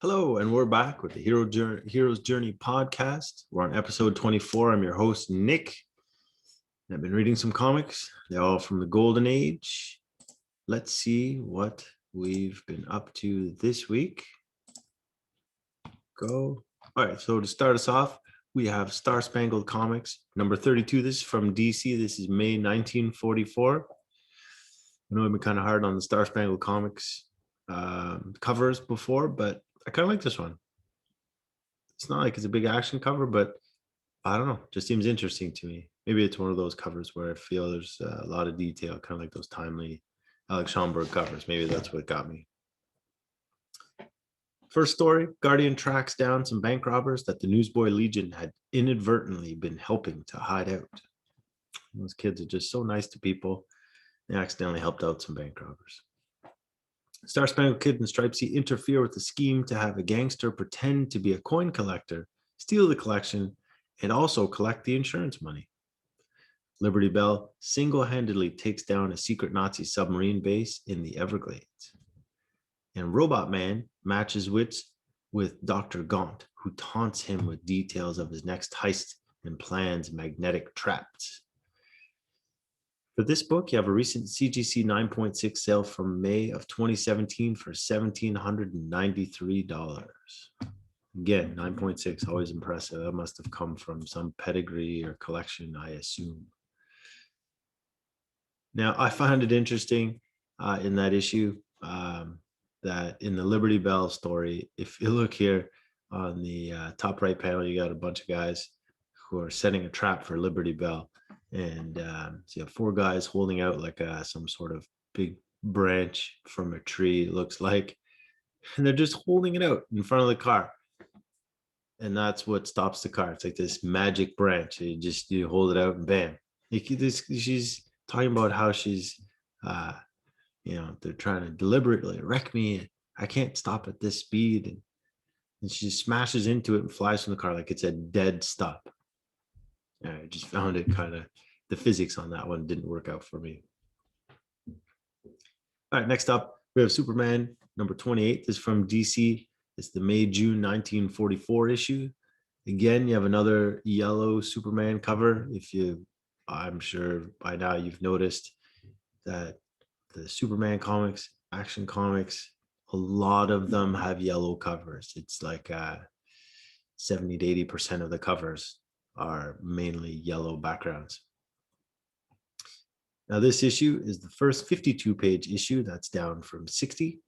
Hello, and we're back with the Hero's Journey podcast. We're on episode 24. I'm your host, Nick. I've been reading some comics. They're all from the Golden Age. Let's see what we've been up to this week. Go. All right, so to start us off, we have Spangled Comics, number 32. This is from DC. This is May 1944. I know I've been kind of hard on the Spangled Comics covers before, but I kind of like this one. It's not like it's a big action cover, but I don't know, just seems interesting to me. Maybe it's one of those covers where I feel there's a lot of detail, kind of like those timely Alex Schomburg covers. Maybe that's what got me. First story, Guardian tracks down some bank robbers that the Newsboy Legion had inadvertently been helping to hide out. Those kids are just so nice to people. They accidentally helped out some bank robbers. Star Spangled Kid and Stripesy interfere with the scheme to have a gangster pretend to be a coin collector, steal the collection, and also collect the insurance money. Liberty Bell single-handedly takes down a secret Nazi submarine base in the Everglades. And Robot Man matches wits with Dr. Gaunt, who taunts him with details of his next heist and plans magnetic traps. For this book, you have a recent CGC 9.6 sale from May of 2017 for $1,793. Again, 9.6, always impressive. That must have come from some pedigree or collection, I assume. Now, I found it interesting in that issue that in the Liberty Bell story, if you look here on the top right panel, you got a bunch of guys who are setting a trap for Liberty Bell. And so you have four guys holding out like some sort of big branch from a tree, it looks like. And they're just holding it out in front of the car. And that's what stops the car. It's like this magic branch. You hold it out and bam. She's talking about how she's, they're trying to deliberately wreck me. I can't stop at this speed. And she smashes into it and flies from the car like it's a dead stop. I just found it kind of, the physics on that one didn't work out for me. All right, next up, we have Superman number 28. This is from DC. It's the May-June 1944 issue. Again, you have another yellow Superman cover. I'm sure by now you've noticed that the Superman comics, Action Comics, a lot of them have yellow covers. It's like 70 to 80% of the covers are mainly yellow backgrounds. Now, this issue is the first 52-page issue. That's down from 60.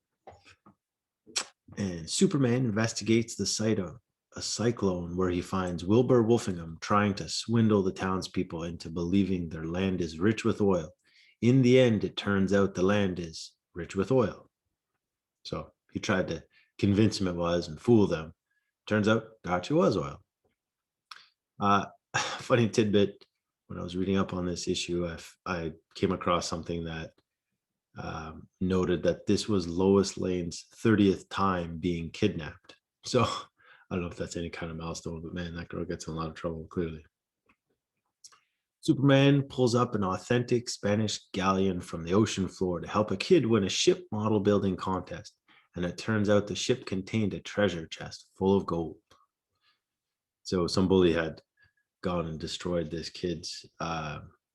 And Superman investigates the site of a cyclone where he finds Wilbur Wolfingham trying to swindle the townspeople into believing their land is rich with oil. In the end, it turns out the land is rich with oil. So he tried to convince them it was and fool them. Turns out it actually was oil. Funny tidbit, when I was reading up on this issue, I came across something that noted that this was Lois Lane's 30th time being kidnapped. So I don't know if that's any kind of milestone, but man, that girl gets in a lot of trouble, clearly. Superman pulls up an authentic Spanish galleon from the ocean floor to help a kid win a ship model building contest. And it turns out the ship contained a treasure chest full of gold. So some bully had gone and destroyed this kid's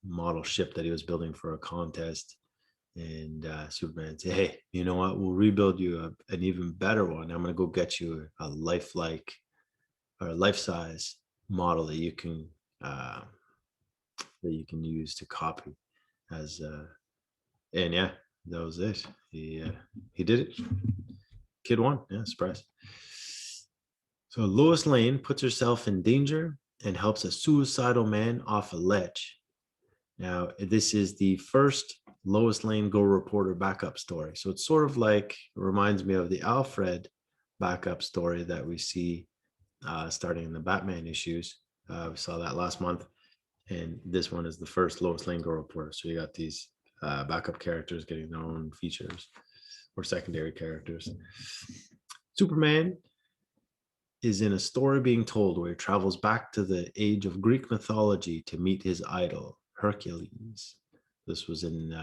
model ship that he was building for a contest. And Superman said, hey, you know what? We'll rebuild you an even better one. I'm going to go get you a lifelike or life-size model that you can use to copy as and yeah, that was it. He did it. Kid won. Yeah, surprise. So Lois Lane puts herself in danger and helps a suicidal man off a ledge. Now, this is the first Lois Lane Go Reporter backup story. So it's sort of like, it reminds me of the Alfred backup story that we see starting in the Batman issues. We saw that last month. And this one is the first Lois Lane Go Reporter. So you got these backup characters getting their own features or secondary characters. Superman is in a story being told where he travels back to the age of Greek mythology to meet his idol, Hercules. This was in,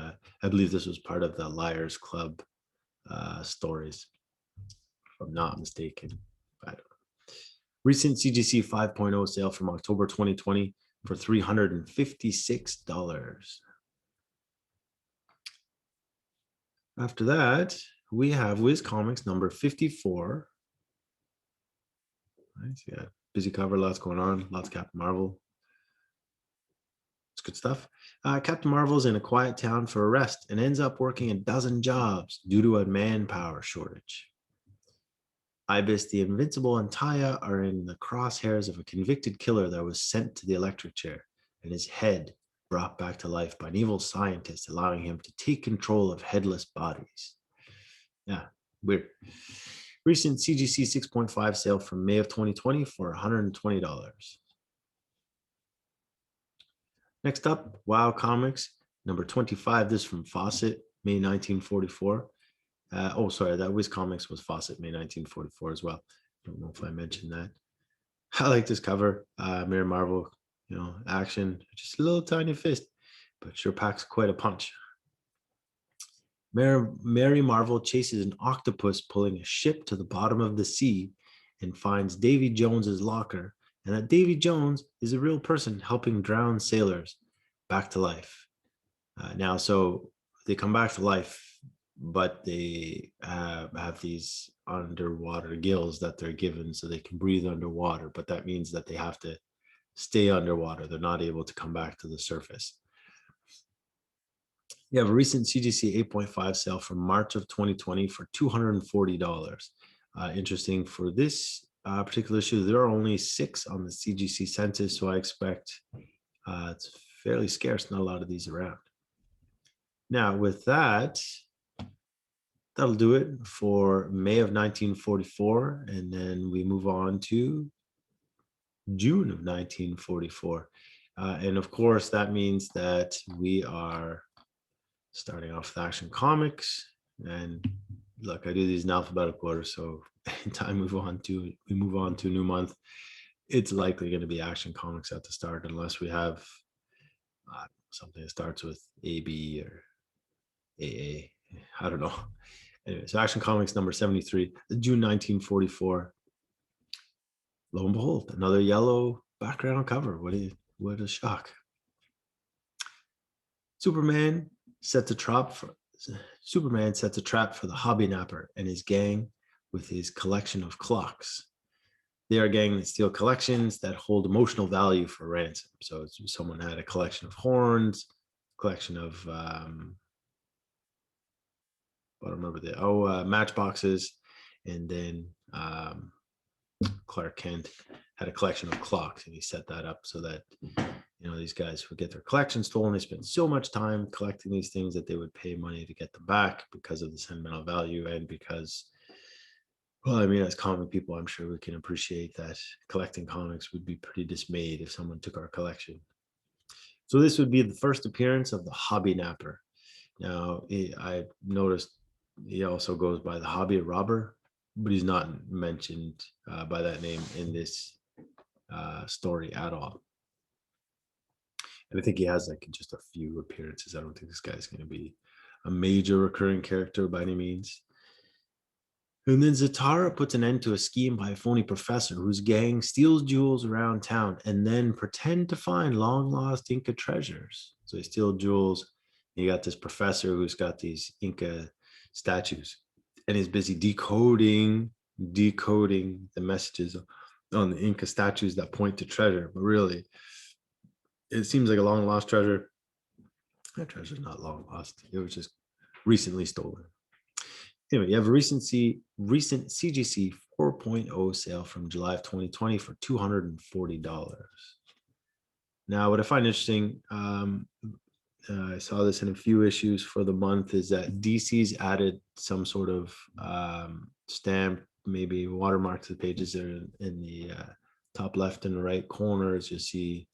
I believe this was part of the Liars Club stories. I'm not mistaken. I don't know. Recent CGC 5.0 sale from October 2020 for $356. After that, we have Wiz Comics number 54. Nice, yeah. Busy cover, lots going on, lots of Captain Marvel. It's good stuff. Captain Marvel's in a quiet town for a rest and ends up working a dozen jobs due to a manpower shortage. Ibis, the Invincible, and Taya are in the crosshairs of a convicted killer that was sent to the electric chair and his head brought back to life by an evil scientist, allowing him to take control of headless bodies. Yeah, weird. Recent CGC 6.5 sale from May of 2020 for $120. Next up, WoW Comics, number 25. This is from Fawcett, May 1944. That Wiz Comics was Fawcett, May 1944 as well. I don't know if I mentioned that. I like this cover. Mary Marvel, action, just a little tiny fist, but sure packs quite a punch. Mary Marvel chases an octopus pulling a ship to the bottom of the sea and finds Davy Jones's locker, and that Davy Jones is a real person helping drowned sailors back to life. So they come back to life, but they have these underwater gills that they're given so they can breathe underwater, but that means that they have to stay underwater. They're not able to come back to the surface. You have a recent CGC 8.5 sale from March of 2020 for $240. Interesting for this particular issue, there are only 6 on the CGC census, so I expect it's fairly scarce, not a lot of these around. Now, with that, that'll do it for May of 1944, and then we move on to June of 1944. And of course, that means that we are starting off with Action Comics. And look, I do these in alphabetical order, so anytime we move on to a new month, it's likely going to be Action Comics at the start, unless we have something that starts with AB or AA. I don't know. Anyway, so Action Comics number 73, June 1944. Lo and behold, another yellow background cover. What a shock. Superman sets a trap for the hobby napper and his gang with his collection of clocks. They are a gang that steal collections that hold emotional value for ransom. So someone had a collection of horns, collection of matchboxes, and then Clark Kent had a collection of clocks, and he set that up so that these guys would get their collection stolen. They spent so much time collecting these things that they would pay money to get them back because of the sentimental value, and because, as comic people, I'm sure we can appreciate that collecting comics would be pretty dismayed if someone took our collection. So this would be the first appearance of the hobby napper. Now, I noticed he also goes by the hobby robber, but he's not mentioned by that name in this story at all. And I think he has just a few appearances. I don't think this guy's going to be a major recurring character by any means. And then Zatara puts an end to a scheme by a phony professor whose gang steals jewels around town and then pretend to find long-lost Inca treasures. So they steal jewels. You got this professor who's got these Inca statues, and he's busy decoding the messages on the Inca statues that point to treasure. But really, it seems like a long lost treasure. That treasure's not long lost. It was just recently stolen. Anyway, you have a recent CGC 4.0 sale from July of 2020 for $240. Now, what I find interesting, I saw this in a few issues for the month, is that DC's added some sort of stamp, maybe watermark to the pages there in the top left and right corners. You see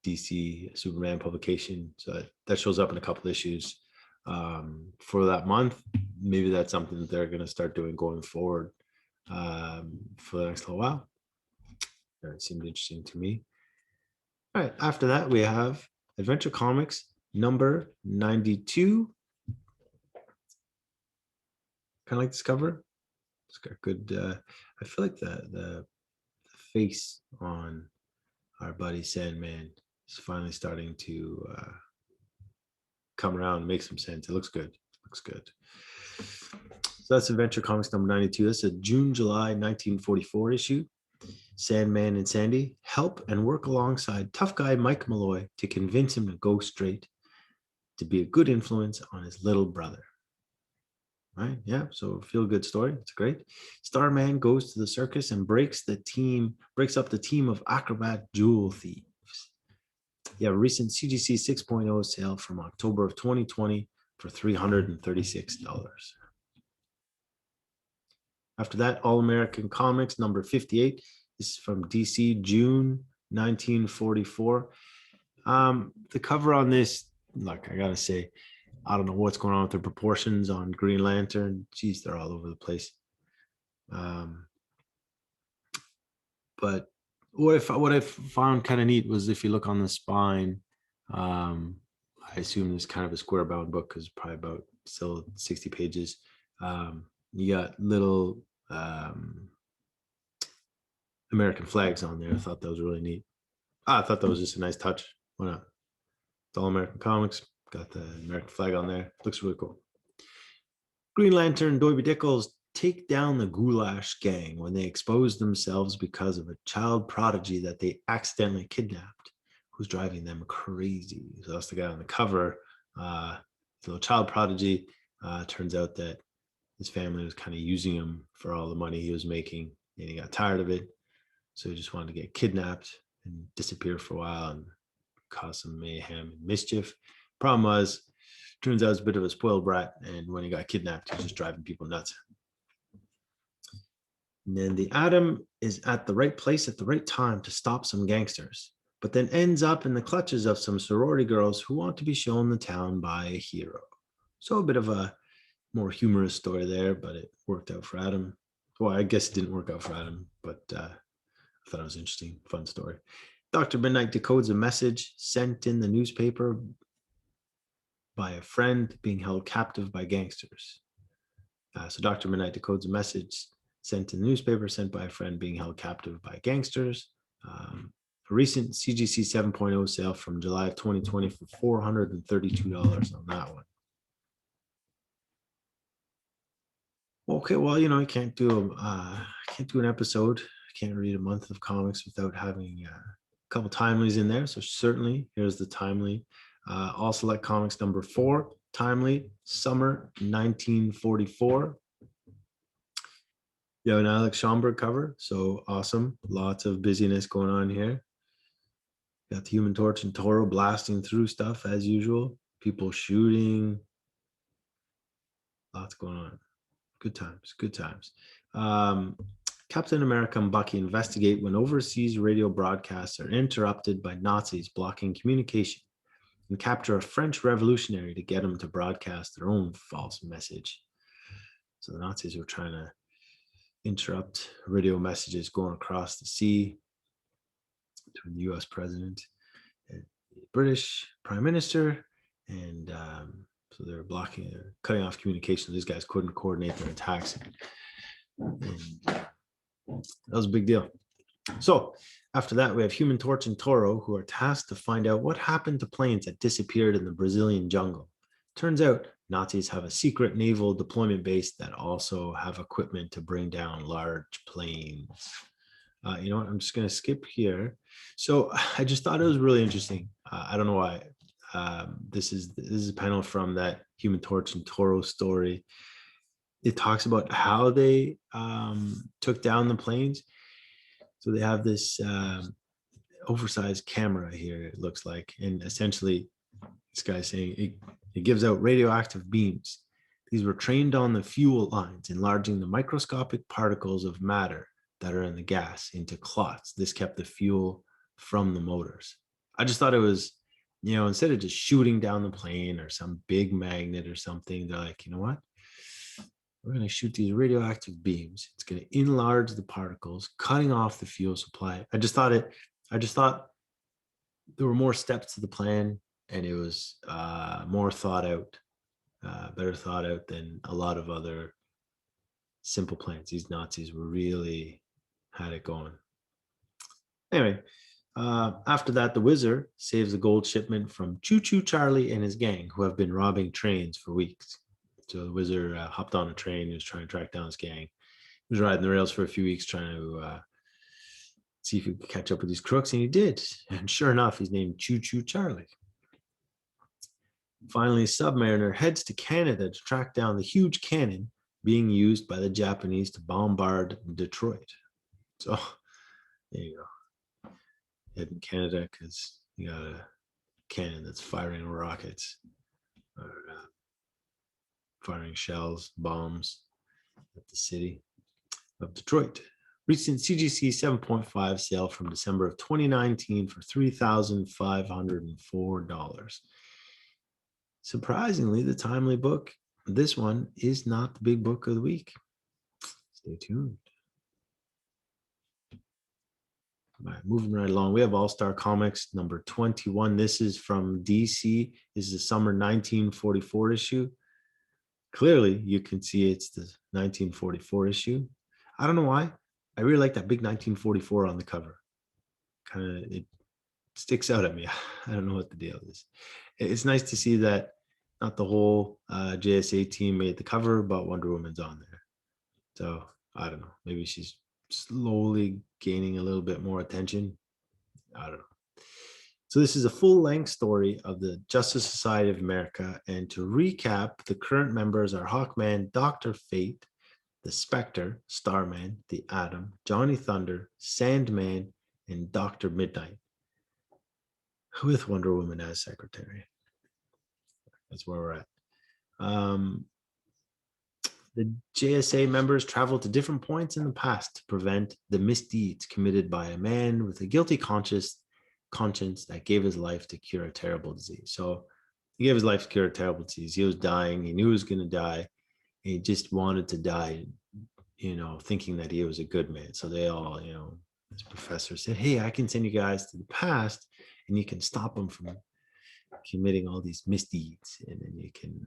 DC Superman publication. So that shows up in a couple issues for that month. Maybe that's something that they're going to start doing going forward for the next little while. It seemed interesting to me. All right, after that, we have Adventure Comics number 92. Kind of like this cover. It's got good. I feel like the face on our buddy Sandman is finally starting to come around, make some sense. It looks good. Looks good. So that's Adventure Comics number 92. That's a June-July 1944 issue. Sandman and Sandy help and work alongside tough guy Mike Malloy to convince him to go straight, to be a good influence on his little brother. Right? Yeah. So feel good story. It's great. Starman goes to the circus and breaks up the team of acrobat jewel thieves. Yeah, recent CGC 6.0 sale from October of 2020 for $336. After that, All American Comics number 58. This is from DC, June 1944. The cover on this, look, I gotta say, I don't know what's going on with the proportions on Green Lantern. Geez, they're all over the place. But what I found kind of neat was if you look on the spine, I assume it's kind of a square bound book because probably about still 60 pages. You got little American flags on there. I thought that was really neat. I thought that was just a nice touch. Why not? It's All American Comics. Got the American flag on there. Looks really cool. Green Lantern, Doiby Dickles take down the Goulash gang when they expose themselves because of a child prodigy that they accidentally kidnapped, who's driving them crazy. So that's the guy on the cover. The little child prodigy. Turns out that his family was kind of using him for all the money he was making, and he got tired of it. So he just wanted to get kidnapped and disappear for a while and cause some mayhem and mischief. Problem was, turns out he's a bit of a spoiled brat, and when he got kidnapped, he was just driving people nuts. And then the Atom is at the right place at the right time to stop some gangsters, but then ends up in the clutches of some sorority girls who want to be shown the town by a hero. So a bit of a more humorous story there, but it worked out for Atom. Well, I guess it didn't work out for Atom, but I thought it was interesting, fun story. Dr. Midnight decodes a message sent in the newspaper by a friend being held captive by gangsters. So Dr. Midnight decodes a message sent in the newspaper sent by a friend being held captive by gangsters. A recent CGC 7.0 sale from July of 2020 for $432 on that one. Okay, well, you know, I can't do an episode. I can't read a month of comics without having a couple timelies in there. So certainly, here's the timely. All Select Comics number 4, timely, summer 1944. You have an Alex Schomburg cover, so awesome. Lots of busyness going on here. Got the Human Torch and Toro blasting through stuff as usual. People shooting. Lots going on. Good times, good times. Captain America and Bucky investigate when overseas radio broadcasts are interrupted by Nazis blocking communication and capture a French revolutionary to get him to broadcast their own false message. So the Nazis were trying to interrupt radio messages going across the sea between the US president and the British prime minister. And so they're cutting off communication. These guys couldn't coordinate their attacks. And that was a big deal. So after that, we have Human Torch and Toro, who are tasked to find out what happened to planes that disappeared in the Brazilian jungle. Turns out Nazis have a secret naval deployment base that also have equipment to bring down large planes. You know what? I'm just going to skip here. So I just thought it was really interesting. I don't know why. This is a panel from that Human Torch and Toro story. It talks about how they took down the planes. So they have this oversized camera here, it looks like. And essentially, this guy's saying it gives out radioactive beams. These were trained on the fuel lines, enlarging the microscopic particles of matter that are in the gas into clots. This kept the fuel from the motors. I just thought it was, you know, instead of just shooting down the plane or some big magnet or something, they're like, you know what? We're going to shoot these radioactive beams. It's going to enlarge the particles, cutting off the fuel supply. I just thought there were more steps to the plan, and it was more thought out, better thought out than a lot of other simple plans. These Nazis were really had it going. Anyway, after that, the Wizard saves a gold shipment from Choo Choo Charlie and his gang, who have been robbing trains for weeks. So the Wizard hopped on a train. He was trying to track down his gang. He was riding the rails for a few weeks, trying to see if he could catch up with these crooks, and he did. And sure enough, he's named Choo Choo Charlie. Finally, Submariner heads to Canada to track down the huge cannon being used by the Japanese to bombard Detroit. So there you go. Head in Canada because you got a cannon that's firing rockets or firing shells, bombs at the city of Detroit. Recent CGC 7.5 sale from December of 2019 for $3,504. Surprisingly, the timely book, this one is not the big book of the week. Stay tuned. All right, moving right along, we have All-Star Comics number 21. This is from DC. This is the summer 1944 issue. Clearly, you can see it's the 1944 issue. I don't know why. I really like that big 1944 on the cover. Kind of, it sticks out at me. I don't know what the deal is. It's nice to see that not the whole JSA team made the cover, but Wonder Woman's on there. So I don't know. Maybe she's slowly gaining a little bit more attention. I don't know. So this is a full-length story of the Justice Society of America. And to recap, the current members are Hawkman, Dr. Fate, the Spectre, Starman, the Atom, Johnny Thunder, Sandman, and Dr. Midnight, with Wonder Woman as secretary. That's where we're at. The JSA members traveled to different points in the past to prevent the misdeeds committed by a man with a guilty conscience that gave his life to cure a terrible disease. So he gave his life to cure a terrible disease. He was dying. He knew he was going to die. He just wanted to die, thinking that he was a good man. So they all, this professor said, hey, I can send you guys to the past and you can stop them from committing all these misdeeds. And then you can,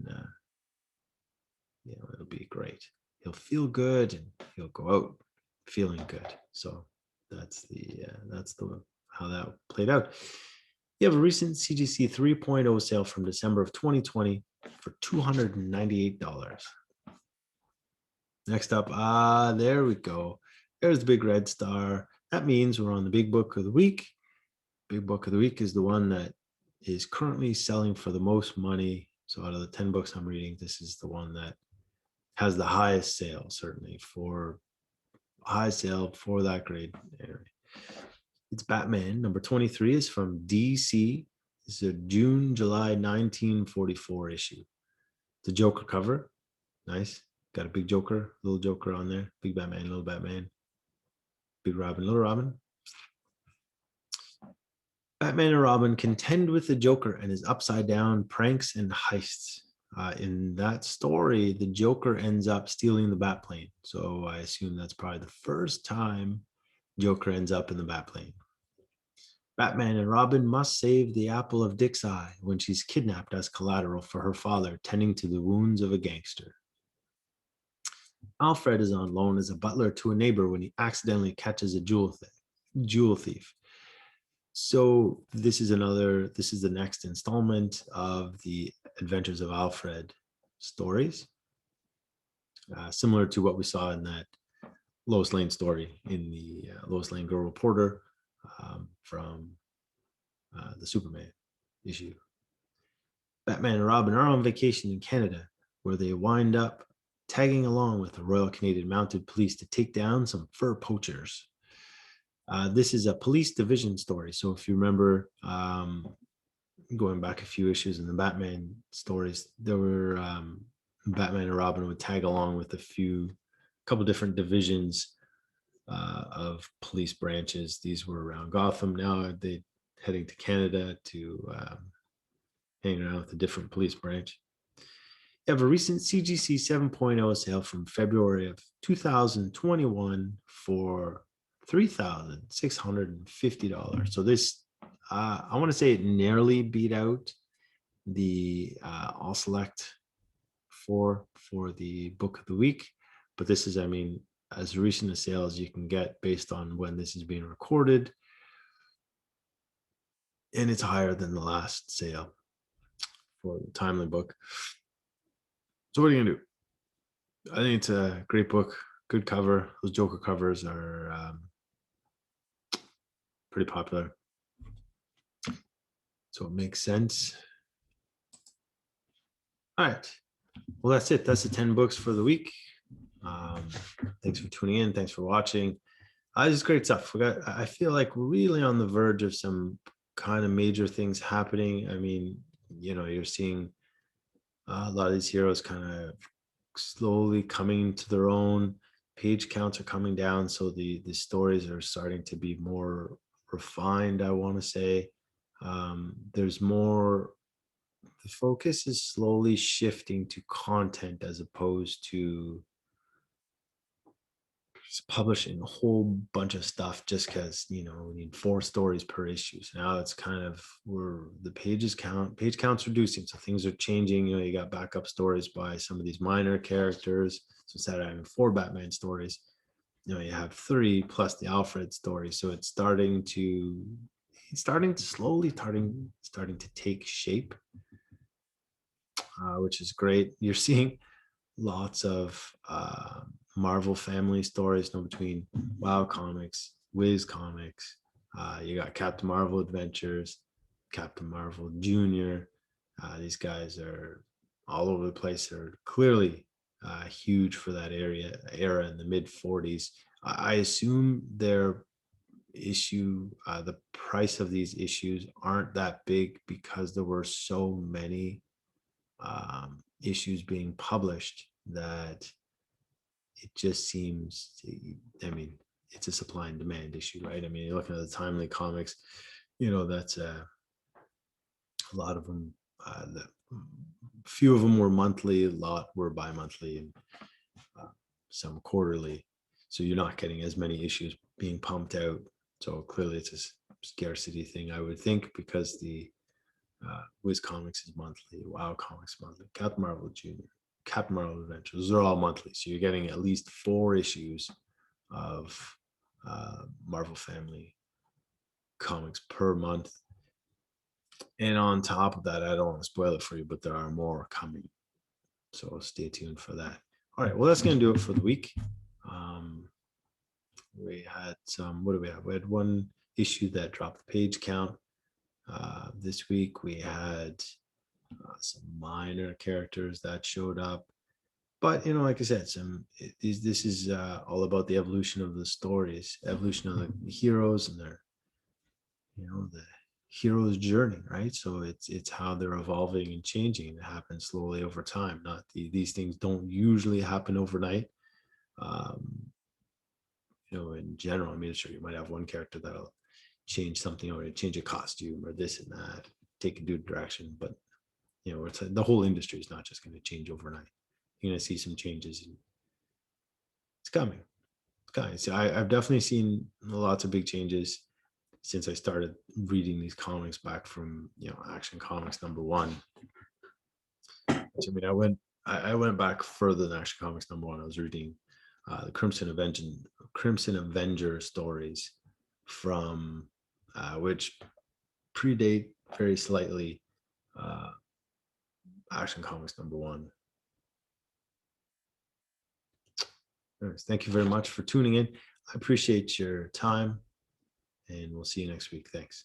it'll be great. He'll feel good and he'll go out feeling good. So that's how that played out. You have a recent CGC 3.0 sale from December of 2020 for $298. Next up, there we go. There's the big red star. That means we're on the big book of the week. Big book of the week is the one that is currently selling for the most money. So out of the 10 books I'm reading, this is the one that has the highest sale, certainly for high sale for that grade area. It's Batman. Number 23 is from DC. It's a July 1944 issue. The Joker cover. Nice. Got a big Joker, little Joker on there. Big Batman, little Batman. Big Robin, little Robin. Batman and Robin contend with the Joker and his upside down pranks and heists. In that story, the Joker ends up stealing the Batplane. So I assume that's probably the first time Joker ends up in the Batplane. Batman and Robin must save the apple of Dick's eye when she's kidnapped as collateral for her father tending to the wounds of a gangster. Alfred is on loan as a butler to a neighbor when he accidentally catches a jewel thief. So this is the next installment of the Adventures of Alfred stories, similar to what we saw in that Lois Lane story in the Lois Lane Girl Reporter from the Superman issue. Batman and Robin are on vacation in Canada, where they wind up tagging along with the Royal Canadian Mounted Police to take down some fur poachers. This is a police division story. So if you remember, going back a few issues in the Batman stories, there were Batman and Robin would tag along with a couple different divisions of police branches. These were around Gotham. Now they're heading to Canada to hang around with a different police branch. You have a recent CGC 7.0 sale from February of 2021 for $3,650. So this, I want to say it nearly beat out the All Select for the book of the week, But this is, I mean, as recent a sale as you can get based on when this is being recorded. And it's higher than the last sale for the Timely book. So what are you gonna do? I think it's a great book, good cover. Those Joker covers are pretty popular, so it makes sense. All right, well, that's it. That's the 10 books for the week. Thanks for tuning in. Thanks for watching. This is great stuff. I feel like we're really on the verge of some kind of major things happening. I mean, you know, you're seeing a lot of these heroes kind of slowly coming to their own. Page counts are coming down, so the stories are starting to be more refined, I want to say. There's more, the focus is slowly shifting to content as opposed to just publishing a whole bunch of stuff just because, you know, we need 4 stories per issue. So now it's kind of where the page counts reducing, so things are changing. You know, you got backup stories by some of these minor characters, so instead of having 4 Batman stories, you know, you have 3 plus the Alfred story. So it's starting to slowly starting to take shape, which is great. You're seeing lots of Marvel family stories, you know, between Wow Comics, Wiz Comics. You got Captain Marvel Adventures, Captain Marvel Junior. These guys are all over the place. They're clearly huge for that era in the mid 40s. I assume their the price of these issues aren't that big because there were so many issues being published that it just seems, I mean, it's a supply and demand issue, right? I mean, you're looking at the Timely comics, you know, that's a lot of them, few of them were monthly, a lot were bi-monthly, and some quarterly. So you're not getting as many issues being pumped out. So clearly it's a scarcity thing, I would think, because the Wiz Comics is monthly, Wow Comics monthly, Captain Marvel Junior, Captain Marvel Adventures, those are all monthly. So you're getting at least 4 issues of Marvel Family comics per month. And on top of that, I don't want to spoil it for you, but there are more coming. So stay tuned for that. All right, well, that's going to do it for the week. We had some, what do we have? We had 1 issue that dropped the page count. This week we had some minor characters that showed up, but you know, like I said, this is all about the evolution of the stories, evolution of the heroes and their, you know, the hero's journey, right? So it's how they're evolving and changing. It happens slowly over time. Not these things don't usually happen overnight. You know, in general, I mean, sure, you might have one character that'll change something, or change a costume or this and that, take a new direction, but you know, it's the whole industry is not just going to change overnight. You're going to see some changes, and it's coming. It's coming. So I've definitely seen lots of big changes since I started reading these comics back from, you know, Action Comics #1. I mean, I went back further than Action Comics #1. I was reading the Crimson Avenger stories from which predate very slightly Action Comics #1. Anyways, thank you very much for tuning in. I appreciate your time, and we'll see you next week. Thanks.